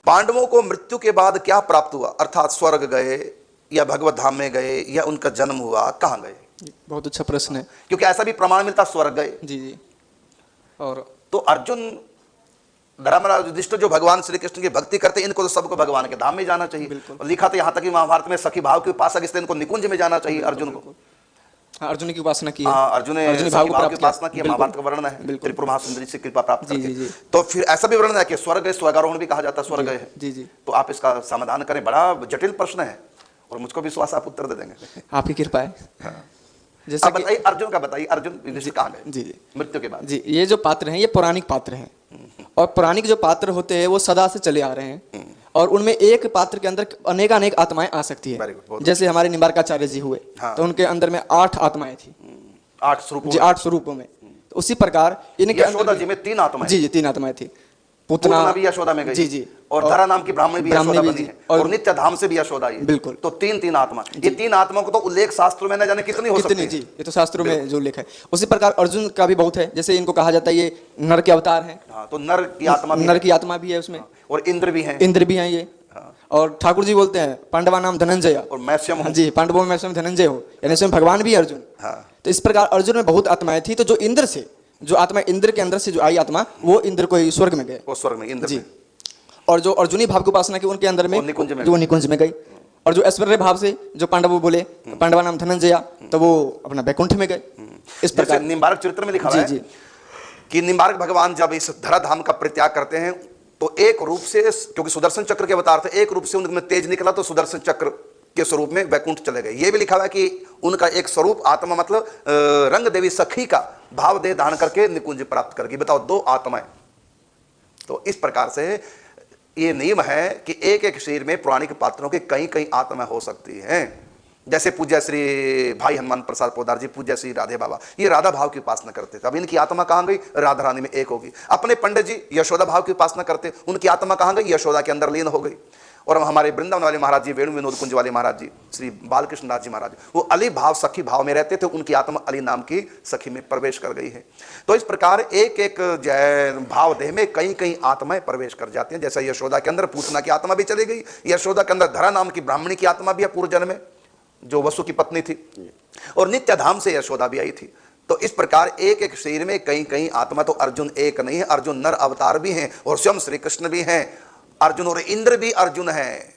पांडवों को मृत्यु के बाद क्या प्राप्त हुआ, अर्थात स्वर्ग गए या भगवत धाम में गए या उनका जन्म हुआ, कहाँ गए? बहुत अच्छा प्रश्न है। क्योंकि ऐसा भी प्रमाण मिलता स्वर्ग गए। जी जी। और तो अर्जुन, धर्मराज, युधिष्ठिर जो भगवान श्री कृष्ण की भक्ति करते हैं, इनको तो सबको भगवान के धाम में जाना चाहिए। और लिखा था यहाँ तक कि महाभारत में सखी भाव के उपासक, इसलिए इनको निकुंज में जाना चाहिए अर्जुन को। अर्जुन की उपासना की है। अर्जुन ने भाव की उपासना की, महाभारत का वर्णन है, त्रिपुर महासुंदरी से कृपा प्राप्त जी, करके। जी, जी। तो फिर ऐसा भी वर्णन है कि स्वर्ग गए, स्वर्गारोहण भी कहा जाता है, स्वर्ग गए है। जी जी। तो आप इसका समाधान करें, बड़ा जटिल प्रश्न है और मुझको विश्वास आप उत्तर दे देंगे। आपकी कृपा है। जैसा बताइए, अर्जुन का बताइए, अर्जुन युधिष्ठिर कहाँ गए? जी जी। मृत्यु के बाद। जी, ये जो पात्र हैं ये पौराणिक पात्र हैं, और पौराणिक जो पात्र होते हैं वो सदा से चले आ रहे हैं, और उनमें एक पात्र के अंदर अनेक आत्माएं आ सकती है। जैसे हमारे निम्बार्काचार्य जी हुए, तो उनके अंदर में 8 आत्माएं थी, 8 स्वरूपों जी, 8 स्वरूपों में। तो उसी प्रकार इनके यशोदा जी में 3 आत्माएं। जी जी, 3 आत्माएं थी। पूतना भी यशोदा में गई। जी जी। और धरा नाम की ब्राह्मणी भी यशोदा बनी है, और नित्य धाम से भी यशोदा ही। बिल्कुल। तो 3 आत्मा, ये 3 आत्माओं को तो उल्लेख शास्त्रों में न जाने कितनी हो सकती है। जी, ये तो शास्त्रों में जो उल्लेख है। उसी प्रकार अर्जुन का भी बहुत है, जैसे इनको कहा जाता है ये नर के अवतार हैं। तो नर की आत्मा भी है उसमें, और इंद्र भी हैं। ये। और ठाकुर जी बोलते हैं पांडवा नाम धनंजय, और मैस्यम जी, पांडवों में धनंजय हो, यानी स्वयं भगवान भी अर्जुन। तो इस प्रकार अर्जुन में बहुत आत्माएं थी। तो जो इंद्र से, जो आत्मा इंद्र के अंदर से जो आई आत्मा, वो इंद्र को स्वर्ग में गए, वो स्वर्ग में इंद्र जी। और जो अर्जुनी भाव की उपासना की उनके अंदर में, जो निकुंज में गई। और जो ऐश्वर्य भाव से जो पांडव बोले पांडवा नाम धनंजय, तो वो अपना वैकुंठ में गए। इस प्रकार निम्बार्क चरित्र में लिखा है कि निम्बार्क भगवान जब इस धराधाम का परित्याग करते हैं तो एक रूप से, क्योंकि सुदर्शन चक्र के अवतार थे, एक रूप से उनमें तेज निकला तो सुदर्शन चक्र के स्वरूप में वैकुंठ चले गए। ये भी लिखा हुआ है कि उनका एक स्वरूप आत्मा, मतलब रंग देवी सखी का भाव देह धारण करके निकुंज प्राप्त कर गई। बताओ, 2 आत्माएं। तो इस प्रकार से ये नियम है कि एक एक शरीर में पौराणिक पात्रों की कई आत्मा हो सकती हैं। जैसे पूज्य श्री भाई हनुमान प्रसाद पोदार जी, पूज्य श्री राधे बाबा, ये राधा भाव की उपासना करते थे। अब इनकी आत्मा कहाँ गई? राधा रानी में एक होगी। अपने पंडित जी यशोदा भाव की उपासना करते, उनकी आत्मा कहाँ गई? यशोदा के अंदर लीन हो गई। और हमारे वृंदावन वाले महाराज जी, वेणु विनोद कुंज वाले महाराज जी, श्री बालकृष्ण दास जी महाराज, वो अली भाव सखी भाव में रहते थे, उनकी आत्मा अली नाम की सखी में प्रवेश कर गई है। तो इस प्रकार एक एक भाव देह में कई आत्माएं प्रवेश कर जाती हैं। जैसे यशोदा के अंदर पूतना की आत्मा भी चली गई, यशोदा के अंदर धरा नाम की ब्राह्मणी की आत्मा भी है पूर्व जन्म में, जो वसु की पत्नी थी, और नित्य धाम से यशोदा भी आई थी। तो इस प्रकार एक एक शरीर में कई आत्मा। तो अर्जुन एक नहीं है, अर्जुन नर अवतार भी हैं, और स्वयं श्री कृष्ण भी हैं अर्जुन, और इंद्र भी अर्जुन है।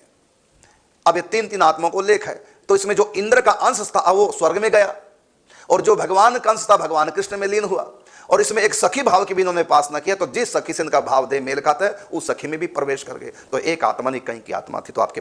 अब ये 3 आत्माओं को उल्लेख है। तो इसमें जो इंद्र का अंश था वो स्वर्ग में गया, और जो भगवान का अंश था भगवान कृष्ण में लीन हुआ। और इसमें एक सखी भाव की भी इन्होंने उपासना किया, तो जिस सखी से इनका भाव दे मेल खाता है उस सखी में भी प्रवेश कर गए। तो एक आत्मा नहीं, कई की आत्मा थी। तो आपके